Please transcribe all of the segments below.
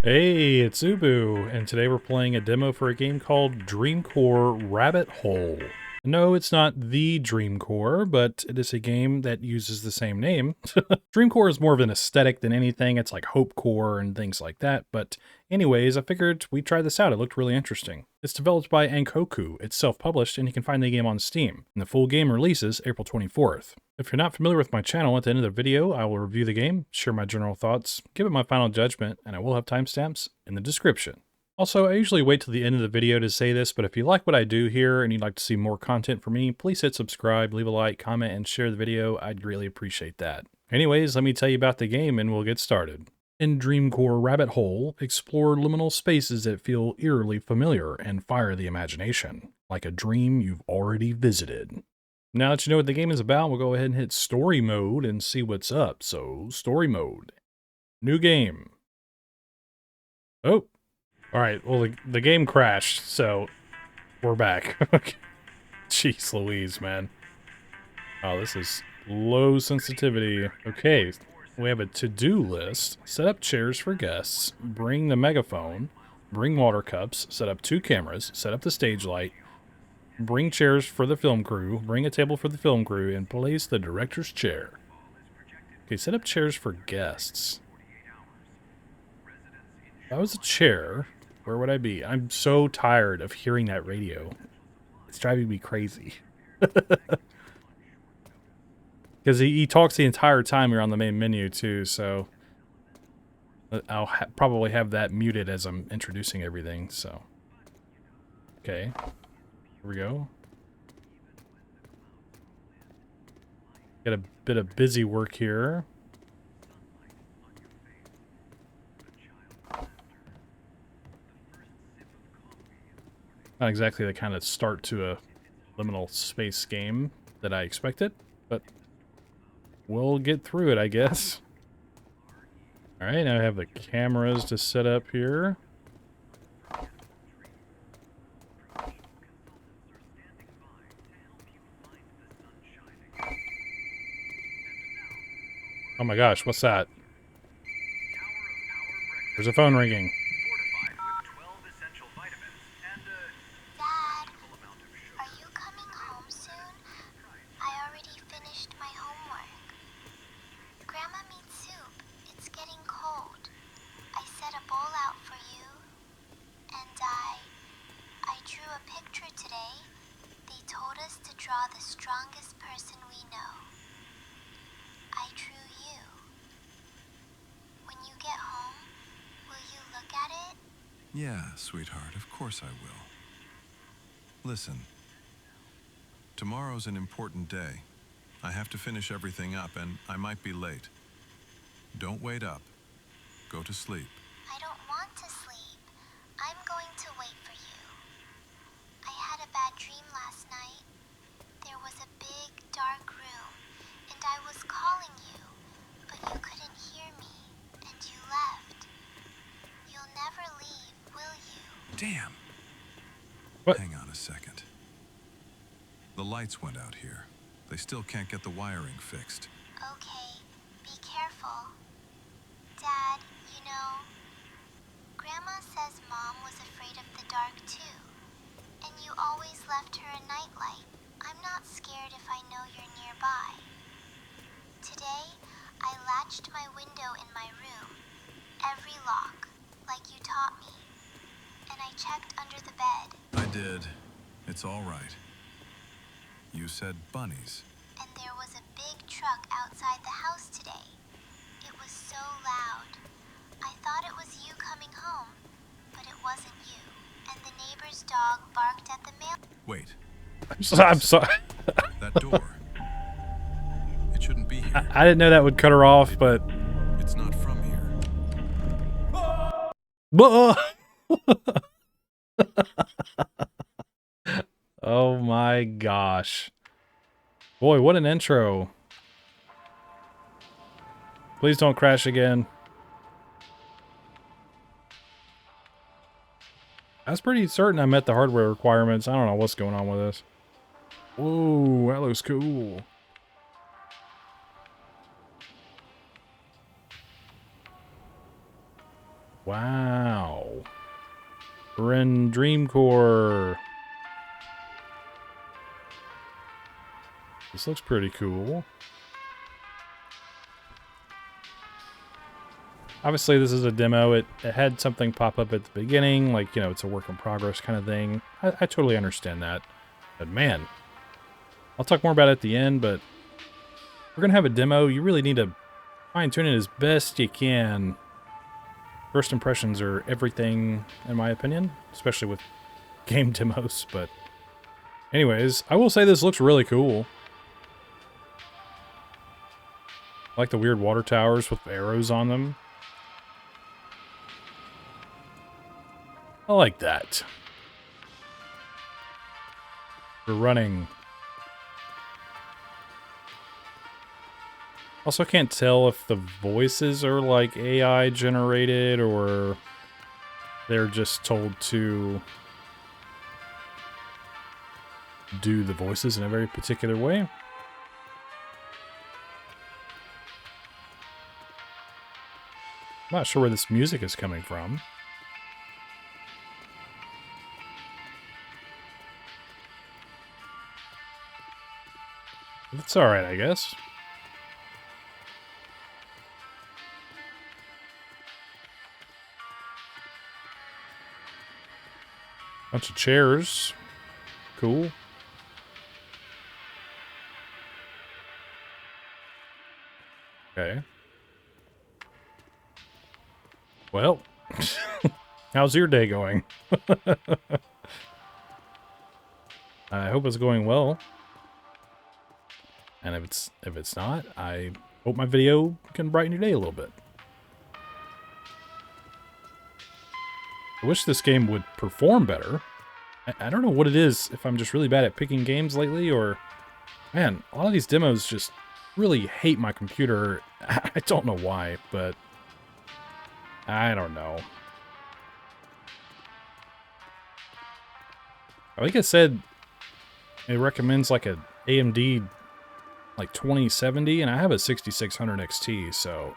Hey, it's Ubu, and today we're playing a demo for a game called Dreamcore Rabbit Hole. No, it's not the Dreamcore, but it is a game that uses the same name. Dreamcore is more of an aesthetic than anything. It's like Hopecore and things like that. But anyways, I figured we'd try this out. It looked really interesting. It's developed by Ankoku. It's self-published, and you can find the game on Steam. And the full game releases April 24th. If you're not familiar with my channel, at the end of the video, I will review the game, share my general thoughts, give it my final judgment, and I will have timestamps in the description. Also, I usually wait till the end of the video to say this, but if you like what I do here and you'd like to see more content from me, please hit subscribe, leave a like, comment, and share the video. I'd greatly appreciate that. Anyways, let me tell you about the game and we'll get started. In Dreamcore Rabbit Hole, explore liminal spaces that feel eerily familiar and fire the imagination, like a dream you've already visited. Now that you know what the game is about, we'll go ahead and hit story mode and see what's up. So, story mode. New game. Oh. Alright, well, the game crashed, so we're back. Jeez Louise, man. Oh, this is low sensitivity. Okay, we have a to-do list. Set up chairs for guests. Bring the megaphone. Bring water cups. Set up 2 cameras. Set up the stage light. Bring chairs for the film crew. Bring a table for the film crew. And place the director's chair. Okay, set up chairs for guests. If I was a chair, where would I be? I'm so tired of hearing that radio. It's driving me crazy. Because he talks the entire time you're on the main menu, too, so I'll probably have that muted as I'm introducing everything, so. Okay, here we go. Got a bit of busy work here. Not exactly the kind of start to a liminal space game that I expected, but we'll get through it, I guess. Alright, now I have the cameras to set up here. Oh my gosh, what's that? There's a phone ringing. Dad, are you coming home soon? I already finished my homework. Grandma made soup. It's getting cold. I set a bowl out for you. And I drew a picture today. They told us to draw the strongest person we know. I drew you. When you get home, will you look at it? Yeah, sweetheart, of course I will. Listen, tomorrow's an important day. I have to finish everything up and I might be late. Don't wait up. Go to sleep. I don't want to sleep. I'm going to wait for you. I had a bad dream last night. There was a big, dark room, and I was calling you, but you couldn't hear me, and you left. You'll never leave, will you? Damn. What? Hang on a second. The lights went out here. They still can't get the wiring fixed. Okay, be careful. Dad, you know, Grandma says Mom was afraid of the dark too, and you always left her a nightlight. I'm not scared if I know you're nearby. Today, I latched my window in my room, every lock, like you taught me, and I checked under the bed. I did. It's all right. You said bunnies. And there was a big truck outside the house today. It was so loud. I thought it was you coming home, but it wasn't you. And the neighbor's dog barked at the mail. Wait. I'm sorry. That door. It shouldn't be here. I didn't know that would cut her off, but... It's not from here. Oh my gosh. Boy, what an intro. Please don't crash again. I was pretty certain I met the hardware requirements. I don't know what's going on with this. Whoa, that looks cool. Wow. We're in Dreamcore. This looks pretty cool. Obviously, this is a demo. It had something pop up at the beginning, like, you know, it's a work in progress kind of thing. I totally understand that. But man, I'll talk more about it at the end, but we're going to have a demo. You really need to fine-tune it as best you can. First impressions are everything, in my opinion, especially with game demos. But anyways, I will say this looks really cool. I like the weird water towers with arrows on them. I like that. We're running. Also can't tell if the voices are like AI generated or they're just told to do the voices in a very particular way. I'm not sure where this music is coming from. It's alright, I guess. Bunch of chairs. Cool. Okay. Well, how's your day going? I hope it's going well. And if it's not, I hope my video can brighten your day a little bit. I wish this game would perform better. I don't know what it is, if I'm just really bad at picking games lately, or... Man, a lot of these demos just really hate my computer. I don't know why, but... I don't know. I think it said it recommends like a AMD like 2070, and I have a 6600 XT, so...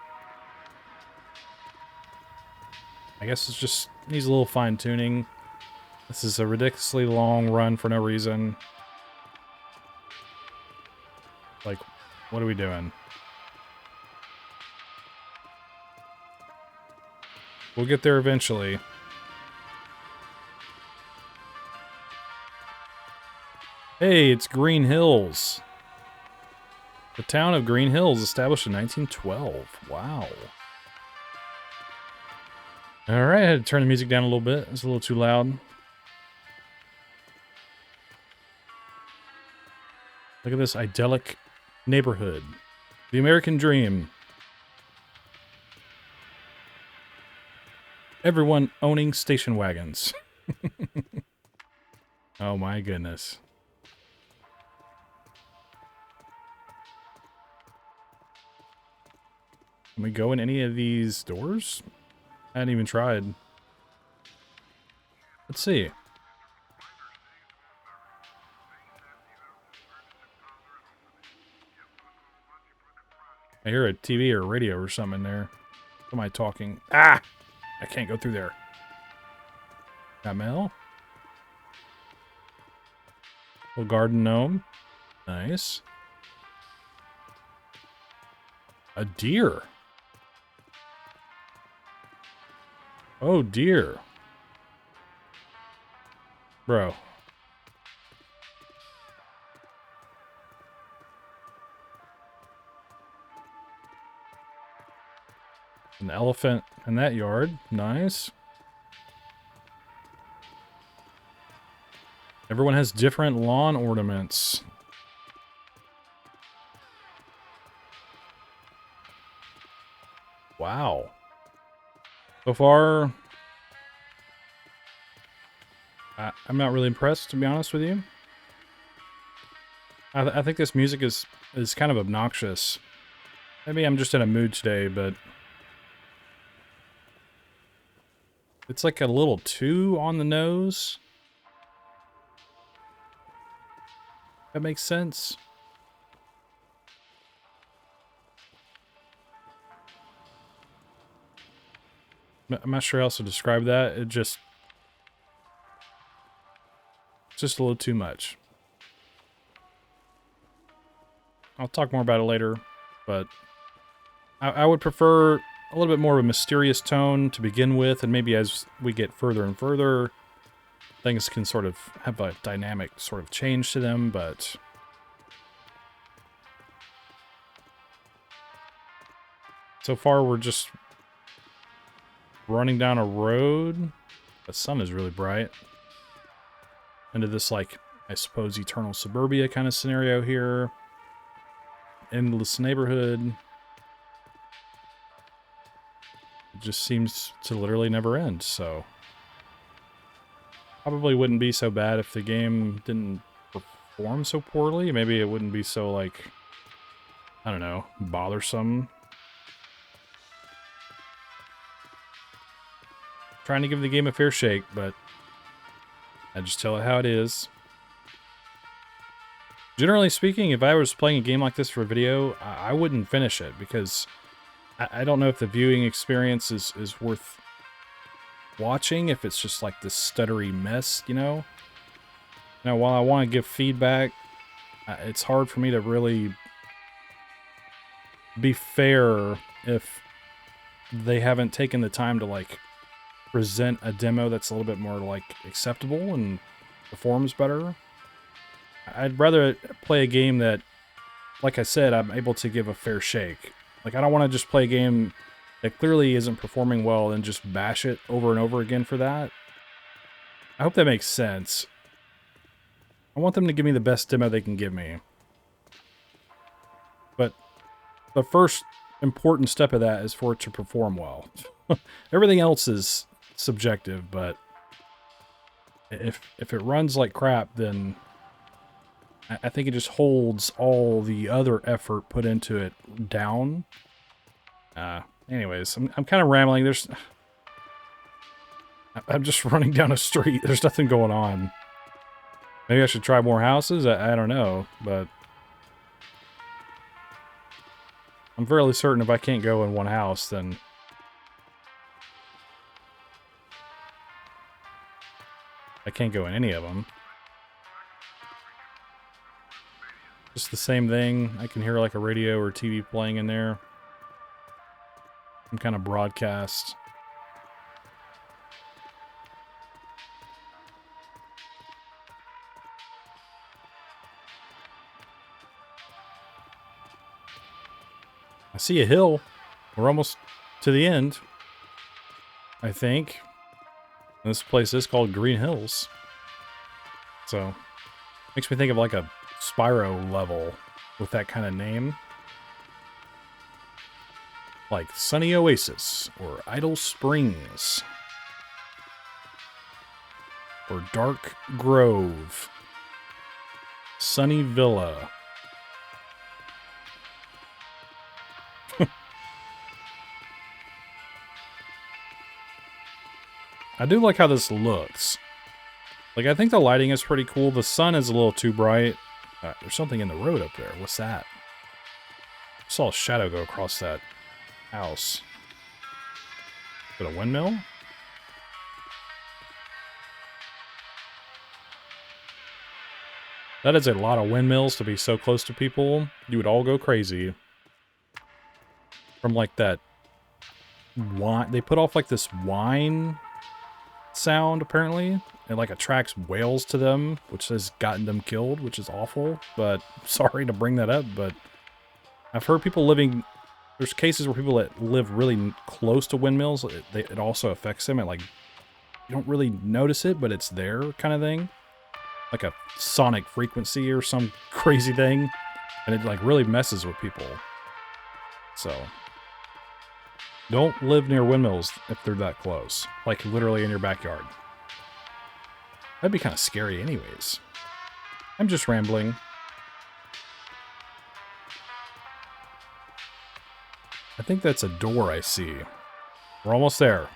I guess it just needs a little fine-tuning. This is a ridiculously long run for no reason. Like, what are we doing? We'll get there eventually. Hey, it's Green Hills. The town of Green Hills, established in 1912. Wow. Alright, I had to turn the music down a little bit. It's a little too loud. Look at this idyllic neighborhood. The American dream. Everyone owning station wagons. Oh my goodness. Can we go in any of these doors? I hadn't even tried. Let's see. I hear a TV or a radio or something in there. What am I talking? Ah! I can't go through there. Got mail? Little garden gnome. Nice. A deer. Oh dear. Bro. An elephant in that yard. Nice. Everyone has different lawn ornaments. Wow. So far, I'm not really impressed, to be honest with you. I think this music is kind of obnoxious. Maybe I'm just in a mood today, but... It's like a little too on the nose. That makes sense. I'm not sure how else to describe that. It's just a little too much. I'll talk more about it later, but I would prefer a little bit more of a mysterious tone to begin with, and maybe as we get further and further, things can sort of have a dynamic sort of change to them, but so far we're just running down a road. The sun is really bright. Into this, like, I suppose eternal suburbia kind of scenario here. Endless neighborhood. It just seems to literally never end, so probably wouldn't be so bad if the game didn't perform so poorly. Maybe it wouldn't be so, like, I don't know, bothersome. Trying to give the game a fair shake, but I just tell it how it is. Generally speaking, if I was playing a game like this for a video, I wouldn't finish it because I don't know if the viewing experience is worth watching, if it's just like this stuttery mess, you know? Now, while I want to give feedback, it's hard for me to really be fair if they haven't taken the time to, like, present a demo that's a little bit more, like, acceptable and performs better. I'd rather play a game that, like I said, I'm able to give a fair shake. Like, I don't want to just play a game that clearly isn't performing well and just bash it over and over again for that. I hope that makes sense. I want them to give me the best demo they can give me. But the first important step of that is for it to perform well. Everything else is subjective, but if it runs like crap, then I think it just holds all the other effort put into it down. Anyways, I'm kind of rambling. I'm just running down a street. There's nothing going on. Maybe I should try more houses? I don't know, but I'm fairly certain if I can't go in one house, then I can't go in any of them. Just the same thing. I can hear like a radio or TV playing in there. Some kind of broadcast. I see a hill. We're almost to the end, I think. This place is called Green Hills. So, makes me think of like a Spyro level with that kind of name. Like Sunny Oasis, or Idle Springs, or Dark Grove, Sunny Villa. I do like how this looks. Like, I think the lighting is pretty cool. The sun is a little too bright. There's something in the road up there. What's that? I saw a shadow go across that house. Is it a windmill? That is a lot of windmills to be so close to people. You would all go crazy. From like that wine. They put off like this wine sound, apparently. It like attracts whales to them, which has gotten them killed, which is awful. But sorry to bring that up, but I've heard people living... There's cases where people that live really close to windmills, it also affects them. It like, you don't really notice it, but it's there kind of thing. Like a sonic frequency or some crazy thing. And it like really messes with people. So, don't live near windmills if they're that close. Like literally in your backyard. That'd be kind of scary anyways. I'm just rambling. I think that's a door I see. We're almost there.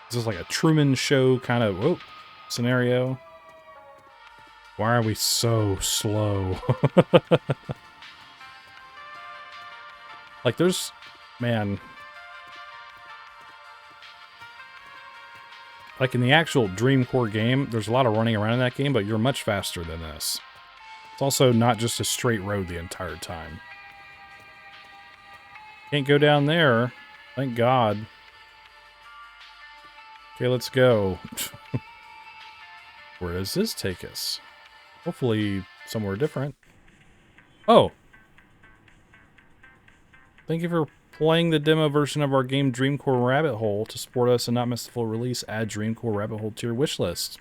This is like a Truman Show kind of scenario. Why are we so slow? Like there's, man, like in the actual Dreamcore game, there's a lot of running around in that game, but you're much faster than this. It's also not just a straight road the entire time. Can't go down there. Thank God. Okay, let's go. Where does this take us? Hopefully somewhere different. Oh! Thank you for playing the demo version of our game Dreamcore Rabbit Hole. To support us and not miss the full release, add Dreamcore Rabbit Hole to your wishlist.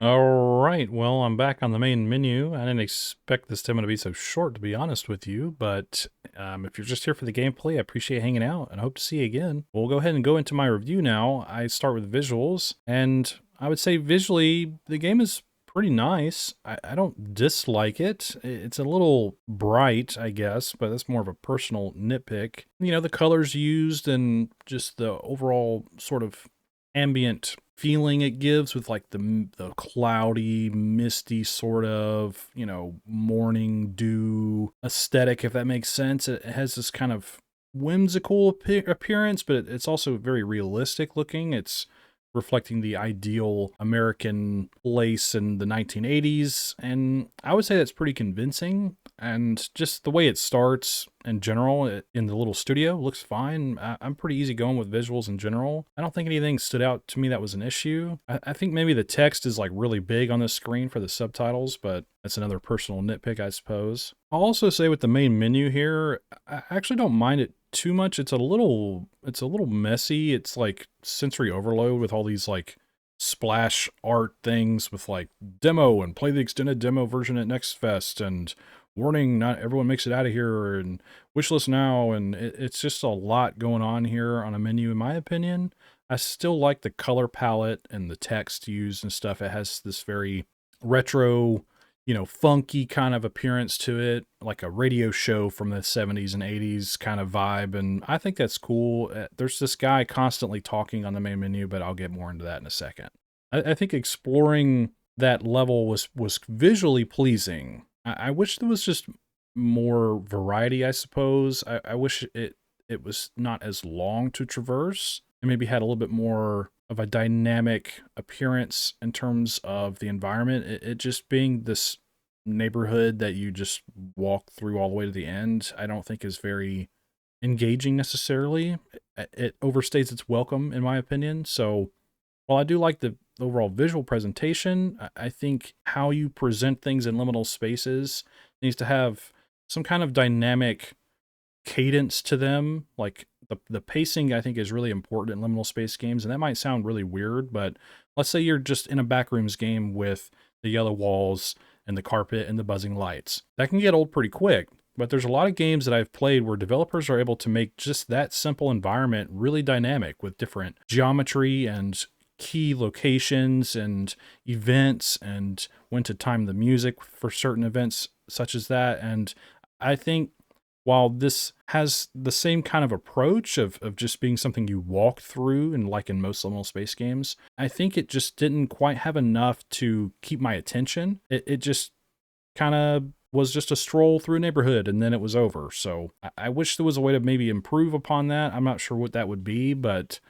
Alright, well, I'm back on the main menu. I didn't expect this demo to be so short, to be honest with you, but if you're just here for the gameplay, I appreciate hanging out and hope to see you again. We'll go ahead and go into my review now. I start with visuals, and I would say visually, the game is pretty nice. I don't dislike it. It's a little bright, I guess, but that's more of a personal nitpick. You know, the colors used and just the overall sort of ambient feeling it gives with like the cloudy, misty sort of, you know, morning dew aesthetic, if that makes sense. It has this kind of whimsical appearance, but it's also very realistic looking. It's reflecting the ideal American place in the 1980s, and I would say that's pretty convincing. And just the way it starts in general in the little studio looks fine. I'm pretty easy going with visuals in general. I don't think anything stood out to me that was an issue. I think maybe the text is like really big on the screen for the subtitles, but that's another personal nitpick, I suppose. I'll also say with the main menu here, I actually don't mind it too much. It's a little messy. It's like sensory overload with all these like splash art things with like demo and play the extended demo version at Next Fest and warning, not everyone makes it out of here and wishlist now. And it's just a lot going on here on a menu, in my opinion. I still like the color palette and the text used and stuff. It has this very retro, you know, funky kind of appearance to it, like a radio show from the 70s and 80s kind of vibe. And I think that's cool. There's this guy constantly talking on the main menu, but I'll get more into that in a second. I think exploring that level was visually pleasing. I wish there was just more variety, I suppose. I wish it was not as long to traverse and maybe had a little bit more of a dynamic appearance in terms of the environment. It just being this neighborhood that you just walk through all the way to the end, I don't think is very engaging necessarily. It overstays its welcome, in my opinion. So while I do like the overall visual presentation, I think how you present things in liminal spaces needs to have some kind of dynamic cadence to them. Like the pacing, I think, is really important in liminal space games, and that might sound really weird, but let's say you're just in a backrooms game with the yellow walls and the carpet and the buzzing lights. That can get old pretty quick, but there's a lot of games that I've played where developers are able to make just that simple environment really dynamic with different geometry and key locations and events and when to time the music for certain events such as that. And I think while this has the same kind of approach of just being something you walk through, and like in most liminal space games, I think it just didn't quite have enough to keep my attention. It just kind of was just a stroll through a neighborhood and then it was over. So I wish there was a way to maybe improve upon that. I'm not sure what that would be, but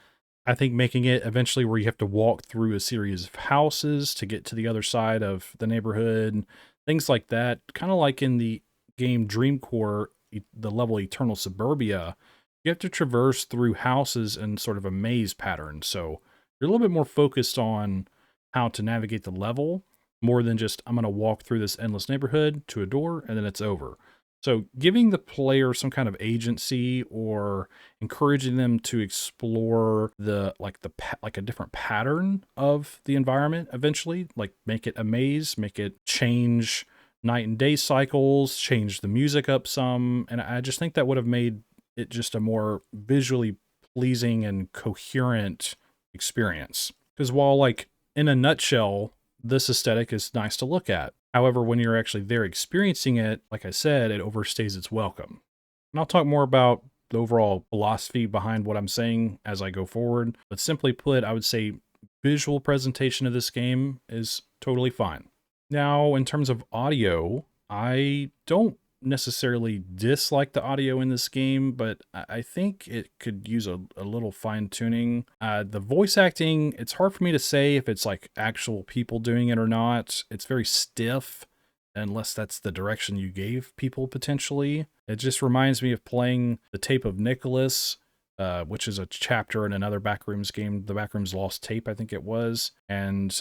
I think making it eventually where you have to walk through a series of houses to get to the other side of the neighborhood, things like that, kind of like in the game Dreamcore, the level Eternal Suburbia, you have to traverse through houses in sort of a maze pattern. So you're a little bit more focused on how to navigate the level more than just, I'm going to walk through this endless neighborhood to a door and then it's over. So giving the player some kind of agency or encouraging them to explore like a different pattern of the environment eventually, like make it a maze, make it change night and day cycles, change the music up some. And I just think that would have made it just a more visually pleasing and coherent experience. Because while like in a nutshell, this aesthetic is nice to look at. However, when you're actually there experiencing it, like I said, it overstays its welcome. And I'll talk more about the overall philosophy behind what I'm saying as I go forward. But simply put, I would say visual presentation of this game is totally fine. Now, in terms of audio, I don't necessarily dislike the audio in this game, but I think it could use a little fine tuning. The voice acting, it's hard for me to say if it's like actual people doing it or not. It's very stiff, unless that's the direction you gave people potentially. It just reminds me of playing The Tape of Nicholas, which is a chapter in another Backrooms game, the Backrooms Lost Tape, I think it was. And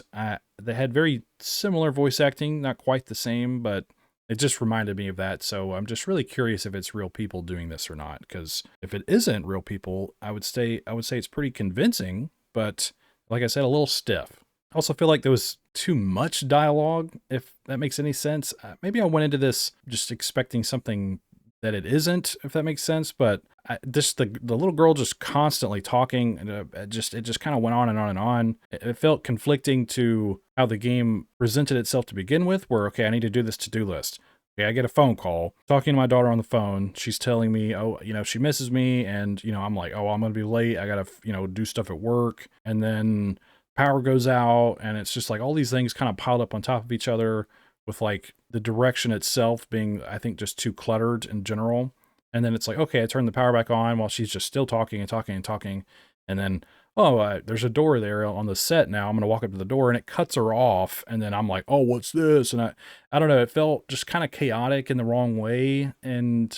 they had very similar voice acting, not quite the same, but it just reminded me of that. So I'm just really curious if it's real people doing this or not. Because if it isn't real people, I would say it's pretty convincing, but like I said, a little stiff. I also feel like there was too much dialogue, if that makes any sense. Maybe I went into this just expecting something that it isn't, if that makes sense. But the little girl just constantly talking, and it just kind of went on and on and on. It felt conflicting to how the game presented itself to begin with, where, okay, I need to do this to-do list. Okay, I get a phone call, talking to my daughter on the phone. She's telling me, oh, she misses me. And, I'm like, oh, I'm going to be late. I got to, do stuff at work. And then power goes out, and it's just like all these things kind of piled up on top of each other, with like the direction itself being, I think, just too cluttered in general. And then it's like, okay, I turn the power back on while she's just still talking and talking and talking. And then, oh, there's a door there on the set now. I'm going to walk up to the door, and it cuts her off. And then I'm like, oh, what's this? And I don't know. It felt just kind of chaotic in the wrong way. And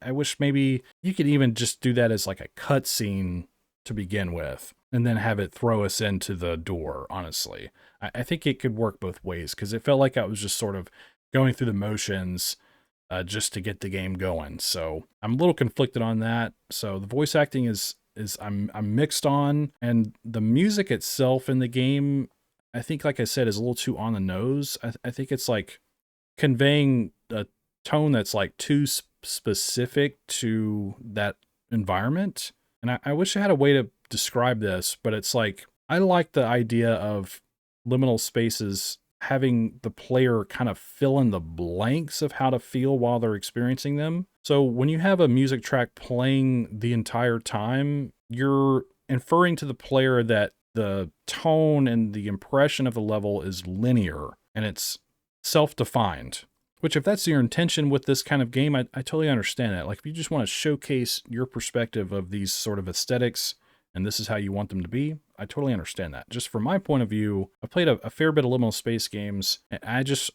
I wish maybe you could even just do that as like a cut scene to begin with, and then have it throw us into the door, honestly. I think it could work both ways, because it felt like I was just sort of going through the motions just to get the game going. So I'm a little conflicted on that. So the voice acting is I'm mixed on, and the music itself in the game, I think, like I said, is a little too on the nose. I think it's like conveying a tone that's like too specific to that environment. And I wish I had a way to describe this, but it's like, I like the idea of liminal spaces having the player kind of fill in the blanks of how to feel while they're experiencing them. So when you have a music track playing the entire time, you're inferring to the player that the tone and the impression of the level is linear and it's self-defined. Which, if that's your intention with this kind of game, I totally understand that. Like, if you just want to showcase your perspective of these sort of aesthetics, and this is how you want them to be, I totally understand that. Just from my point of view, I've played a fair bit of liminal space games, and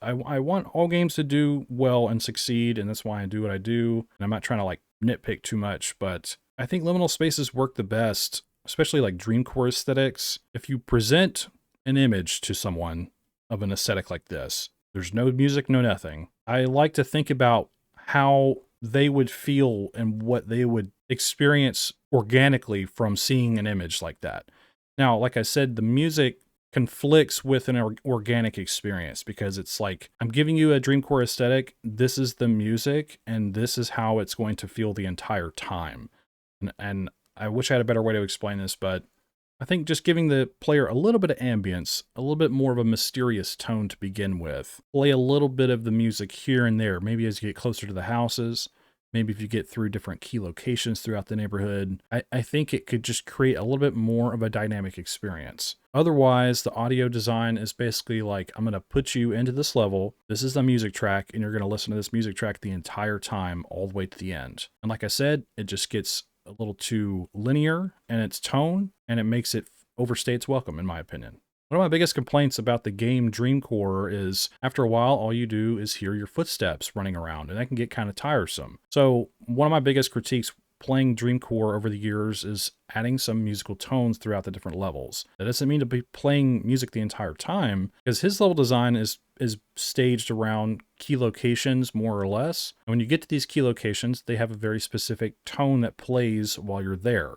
I want all games to do well and succeed, and that's why I do what I do. And I'm not trying to like nitpick too much, but I think liminal spaces work the best, especially like Dreamcore aesthetics. If you present an image to someone of an aesthetic like this, there's no music, no nothing. I like to think about how they would feel and what they would experience organically from seeing an image like that. Now, like I said, the music conflicts with an organic experience, because it's like, I'm giving you a Dreamcore aesthetic, this is the music, and this is how it's going to feel the entire time. And I wish I had a better way to explain this, but I think just giving the player a little bit of ambience, a little bit more of a mysterious tone to begin with. Play a little bit of the music here and there, maybe as you get closer to the houses, maybe if you get through different key locations throughout the neighborhood. I think it could just create a little bit more of a dynamic experience. Otherwise, the audio design is basically like, I'm going to put you into this level, this is the music track, and you're going to listen to this music track the entire time, all the way to the end. And like I said, it just gets a little too linear in its tone, and it makes it overstay its welcome, in my opinion. One of my biggest complaints about the game Dreamcore is, after a while, all you do is hear your footsteps running around, and that can get kind of tiresome. So one of my biggest critiques playing Dreamcore over the years is adding some musical tones throughout the different levels. That doesn't mean to be playing music the entire time, because his level design is staged around key locations, more or less. And when you get to these key locations, they have a very specific tone that plays while you're there.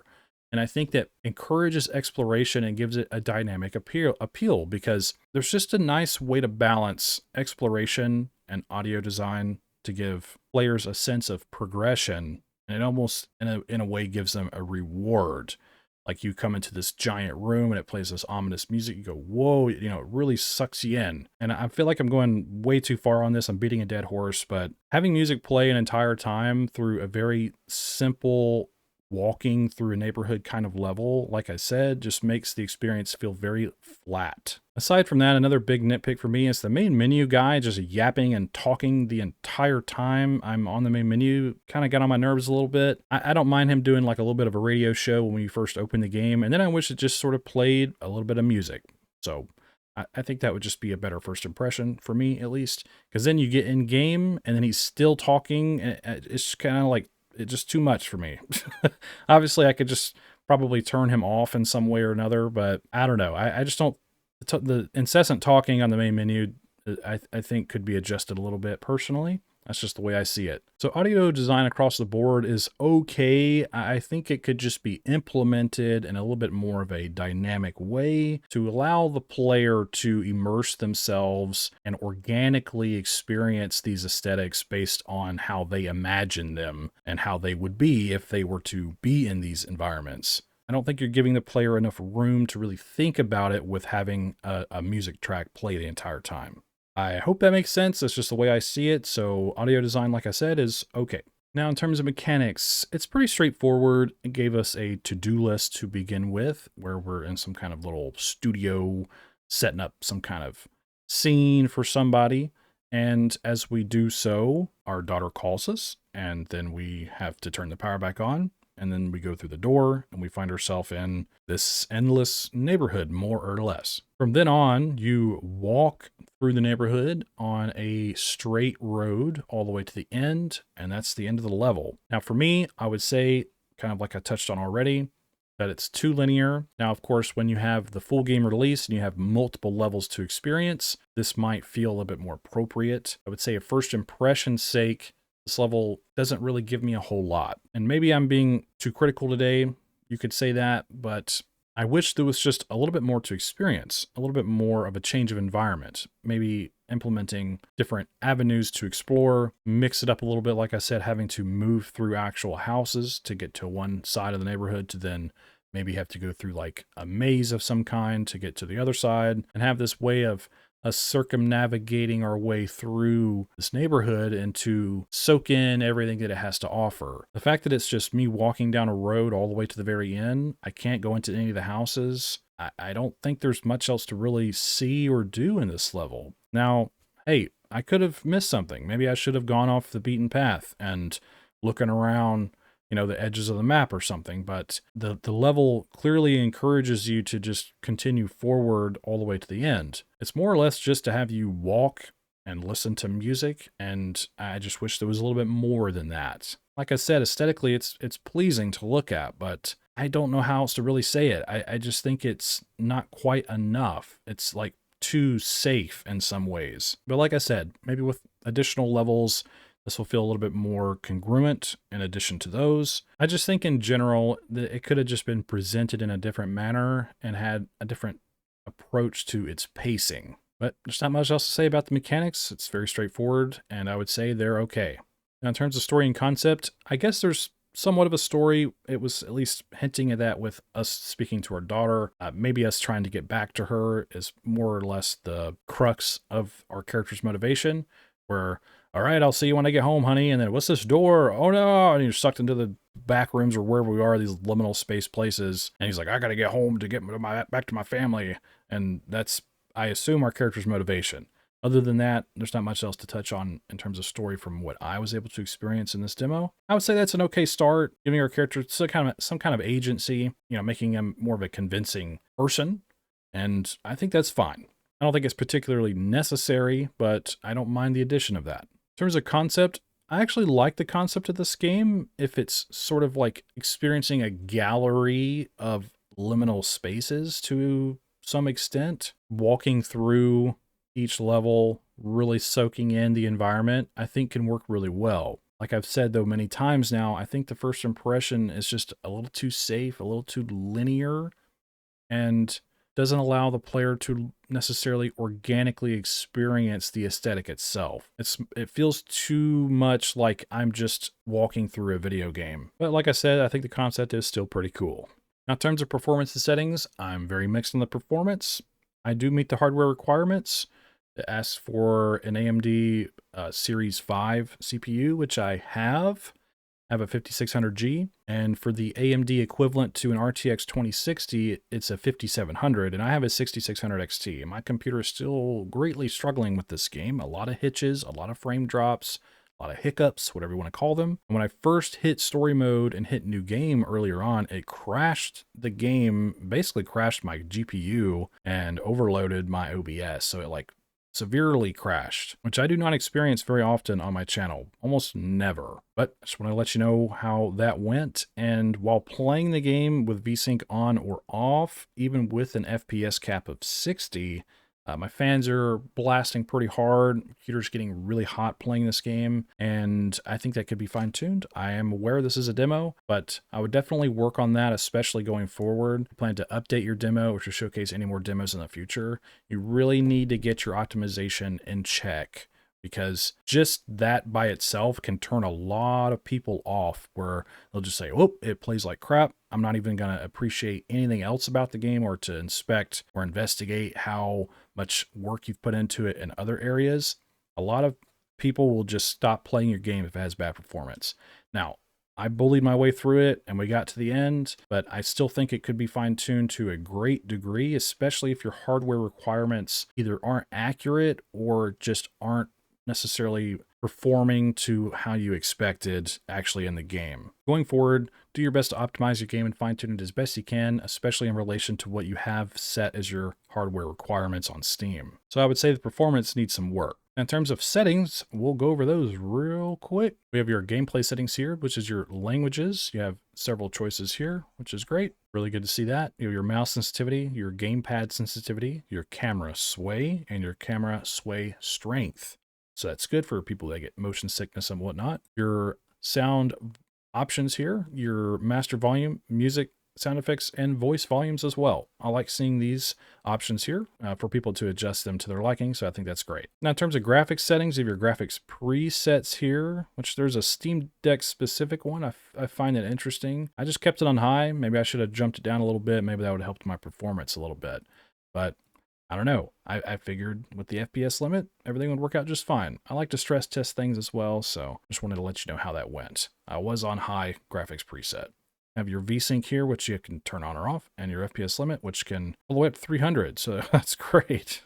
And I think that encourages exploration and gives it a dynamic appeal, because there's just a nice way to balance exploration and audio design to give players a sense of progression. And it almost, in a way, gives them a reward. Like, you come into this giant room and it plays this ominous music. You go, whoa, it really sucks you in. And I feel like I'm going way too far on this. I'm beating a dead horse, but having music play an entire time through a very simple walking through a neighborhood kind of level, like I said, just makes the experience feel very flat. Aside from that, another big nitpick for me is the main menu guy just yapping and talking the entire time I'm on the main menu. Kind of got on my nerves a little bit. I don't mind him doing like a little bit of a radio show when you first open the game, and then I wish it just sort of played a little bit of music. So I think that would just be a better first impression for me, at least, because then you get in game and then he's still talking, and it's kind of like, it's just too much for me. Obviously, I could just probably turn him off in some way or another, but I don't know. I just don't. The incessant talking on the main menu, I think, could be adjusted a little bit personally. That's just the way I see it. So audio design across the board is okay. I think it could just be implemented in a little bit more of a dynamic way to allow the player to immerse themselves and organically experience these aesthetics based on how they imagine them and how they would be if they were to be in these environments. I don't think you're giving the player enough room to really think about it with having a music track play the entire time. I hope that makes sense. That's just the way I see it. So audio design, like I said, is okay. Now, in terms of mechanics, it's pretty straightforward. It gave us a to-do list to begin with, where we're in some kind of little studio, setting up some kind of scene for somebody. And as we do so, our daughter calls us, and then we have to turn the power back on. And then we go through the door and we find ourselves in this endless neighborhood, more or less. From then on, you walk through the neighborhood on a straight road all the way to the end, and that's the end of the level. Now, for me, I would say, kind of like I touched on already, that it's too linear. Now, of course, when you have the full game release and you have multiple levels to experience, this might feel a little bit more appropriate. I would say, a first impression's sake, this level doesn't really give me a whole lot. And maybe I'm being too critical today. You could say that, but I wish there was just a little bit more to experience, a little bit more of a change of environment, maybe implementing different avenues to explore, mix it up a little bit. Like I said, having to move through actual houses to get to one side of the neighborhood to then maybe have to go through like a maze of some kind to get to the other side, and have this way of us circumnavigating our way through this neighborhood and to soak in everything that it has to offer. The fact that it's just me walking down a road all the way to the very end, I can't go into any of the houses. I don't think there's much else to really see or do in this level. Now, hey, I could have missed something. Maybe I should have gone off the beaten path and looking around, the edges of the map or something, but the level clearly encourages you to just continue forward all the way to the end. It's more or less just to have you walk and listen to music, and I just wish there was a little bit more than that. Like I said, aesthetically, it's pleasing to look at, but I don't know how else to really say it. I just think it's not quite enough. It's like too safe in some ways. But like I said, maybe with additional levels, this will feel a little bit more congruent in addition to those. I just think in general that it could have just been presented in a different manner and had a different approach to its pacing. But there's not much else to say about the mechanics. It's very straightforward, and I would say they're okay. Now, in terms of story and concept, I guess there's somewhat of a story. It was at least hinting at that with us speaking to our daughter. Maybe us trying to get back to her is more or less the crux of our character's motivation, where, all right, I'll see you when I get home, honey. And then, what's this door? Oh, no. And you're sucked into the back rooms or wherever we are, these liminal space places. And he's like, I got to get home to get back to my family. And that's, I assume, our character's motivation. Other than that, there's not much else to touch on in terms of story from what I was able to experience in this demo. I would say that's an okay start, giving our character some kind of agency, making him more of a convincing person. And I think that's fine. I don't think it's particularly necessary, but I don't mind the addition of that. In terms of concept, I actually like the concept of this game if it's sort of like experiencing a gallery of liminal spaces to some extent. Walking through each level, really soaking in the environment, I think can work really well. Like I've said, though, many times now, I think the first impression is just a little too safe, a little too linear, and doesn't allow the player to necessarily organically experience the aesthetic itself. It feels too much like I'm just walking through a video game. But like I said, I think the concept is still pretty cool. Now, in terms of performance and settings, I'm very mixed on the performance. I do meet the hardware requirements. It asks for an AMD Series 5 CPU, which I have. I have a 5600G, and for the AMD equivalent to an RTX 2060, it's a 5700, and I have a 6600 XT. And my computer is still greatly struggling with this game. A lot of hitches, a lot of frame drops, a lot of hiccups, whatever you want to call them. And when I first hit story mode and hit new game earlier on, it crashed the game, basically crashed my GPU and overloaded my OBS. So it like severely crashed, which I do not experience very often on my channel, almost never. But I just want to let you know how that went. And while playing the game with VSync on or off, even with an FPS cap of 60, my fans are blasting pretty hard. Computer's getting really hot playing this game, and I think that could be fine-tuned. I am aware this is a demo, but I would definitely work on that, especially going forward. I plan to update your demo or to showcase any more demos in the future. You really need to get your optimization in check, because just that by itself can turn a lot of people off, where they'll just say, oh, it plays like crap. I'm not even going to appreciate anything else about the game or to inspect or investigate how much work you've put into it in other areas. A lot of people will just stop playing your game if it has bad performance. Now, I bullied my way through it and we got to the end, but I still think it could be fine-tuned to a great degree, especially if your hardware requirements either aren't accurate or just aren't necessarily performing to how you expected actually in the game. Going forward, do your best to optimize your game and fine-tune it as best you can, especially in relation to what you have set as your hardware requirements on Steam. So I would say the performance needs some work. In terms of settings, we'll go over those real quick. We have your gameplay settings here, which is your languages. You have several choices here, which is great. Really good to see that. You have your mouse sensitivity, your gamepad sensitivity, your camera sway, and your camera sway strength. So that's good for people that get motion sickness and whatnot. Your sound options here, your master volume, music, sound effects, and voice volumes as well. I like seeing these options here for people to adjust them to their liking, so I think that's great. Now, in terms of graphics settings, you have your graphics presets here, which there's a Steam Deck specific one. I find it interesting. I just kept it on high. Maybe I should have jumped it down a little bit. Maybe that would have helped my performance a little bit. But I don't know. I figured with the FPS limit, everything would work out just fine. I like to stress test things as well, so just wanted to let you know how that went. I was on high graphics preset. Have your VSync here, which you can turn on or off, and your FPS limit, which can all the way up to 300, so that's great.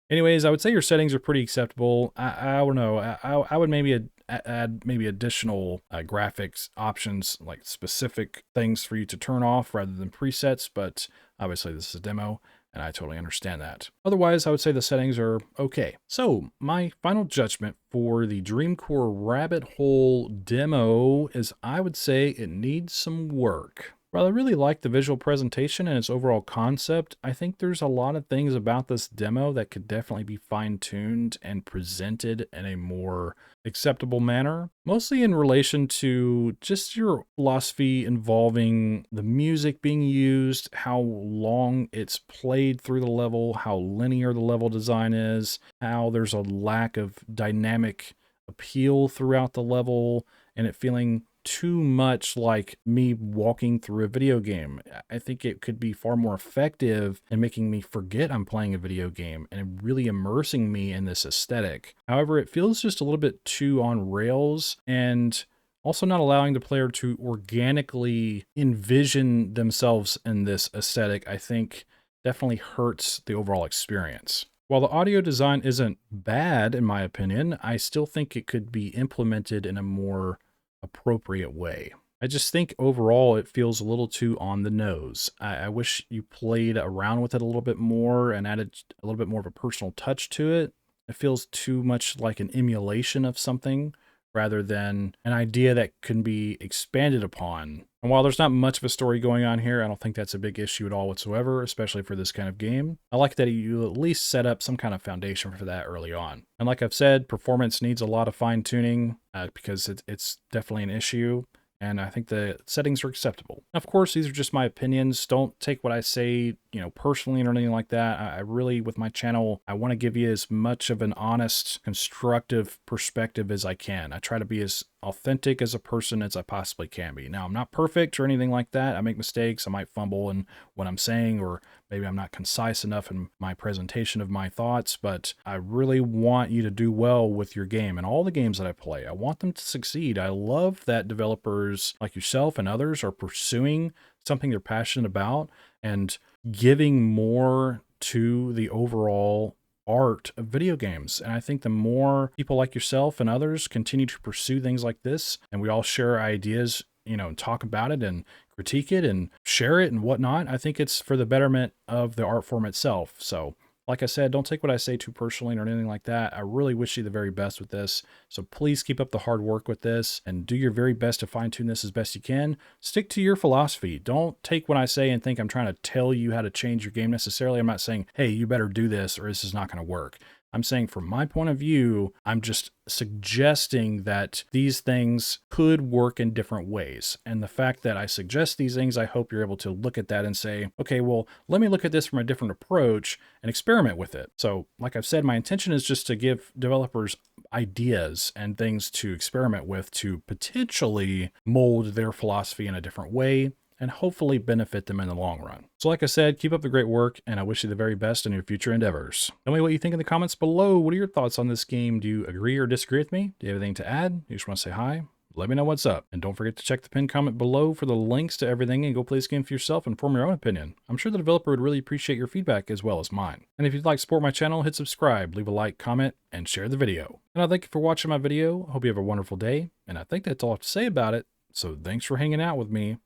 Anyways, I would say your settings are pretty acceptable. I don't know. I would maybe add maybe additional graphics options, like specific things for you to turn off rather than presets, but obviously this is a demo, and I totally understand that. Otherwise, I would say the settings are okay. So my final judgment for the Dreamcore Rabbit Hole demo is I would say it needs some work. While I really like the visual presentation and its overall concept, I think there's a lot of things about this demo that could definitely be fine-tuned and presented in a more acceptable manner, mostly in relation to just your philosophy involving the music being used, how long it's played through the level, how linear the level design is, how there's a lack of dynamic appeal throughout the level, and it feeling too much like me walking through a video game. I think it could be far more effective in making me forget I'm playing a video game and really immersing me in this aesthetic. However, it feels just a little bit too on rails, and also not allowing the player to organically envision themselves in this aesthetic, I think definitely hurts the overall experience. While the audio design isn't bad, in my opinion, I still think it could be implemented in a more appropriate way. I just think overall it feels a little too on the nose. I wish you played around with it a little bit more and added a little bit more of a personal touch to it. It feels too much like an emulation of something rather than an idea that can be expanded upon. And while there's not much of a story going on here, I don't think that's a big issue at all whatsoever, especially for this kind of game. I like that you at least set up some kind of foundation for that early on. And like I've said, performance needs a lot of fine-tuning because it's definitely an issue. And I think the settings are acceptable. Of course, these are just my opinions. Don't take what I say, personally or anything like that. I really, with my channel, I want to give you as much of an honest, constructive perspective as I can. I try to be as authentic as a person as I possibly can be. Now, I'm not perfect or anything like that. I make mistakes. I might fumble in what I'm saying, or maybe I'm not concise enough in my presentation of my thoughts, but I really want you to do well with your game and all the games that I play. I want them to succeed. I love that developers like yourself and others are pursuing something they're passionate about and giving more to the overall art of video games. And I think the more people like yourself and others continue to pursue things like this, and we all share ideas, and talk about it and critique it and share it and whatnot, I think it's for the betterment of the art form itself. So like I said, don't take what I say too personally or anything like that. I really wish you the very best with this. So please keep up the hard work with this and do your very best to fine tune this as best you can. Stick to your philosophy. Don't take what I say and think I'm trying to tell you how to change your game necessarily. I'm not saying, hey, you better do this or this is not going to work. I'm saying from my point of view, I'm just suggesting that these things could work in different ways. And the fact that I suggest these things, I hope you're able to look at that and say, okay, well, let me look at this from a different approach and experiment with it. So like I've said, my intention is just to give developers ideas and things to experiment with to potentially mold their philosophy in a different way and hopefully benefit them in the long run. So like I said, keep up the great work, and I wish you the very best in your future endeavors. Tell me what you think in the comments below. What are your thoughts on this game? Do you agree or disagree with me? Do you have anything to add? You just want to say hi? Let me know what's up. And don't forget to check the pinned comment below for the links to everything and go play this game for yourself and form your own opinion. I'm sure the developer would really appreciate your feedback as well as mine. And if you'd like to support my channel, hit subscribe, leave a like, comment, and share the video. And I thank you for watching my video. Hope you have a wonderful day. And I think that's all I have to say about it. So thanks for hanging out with me.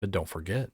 But don't forget,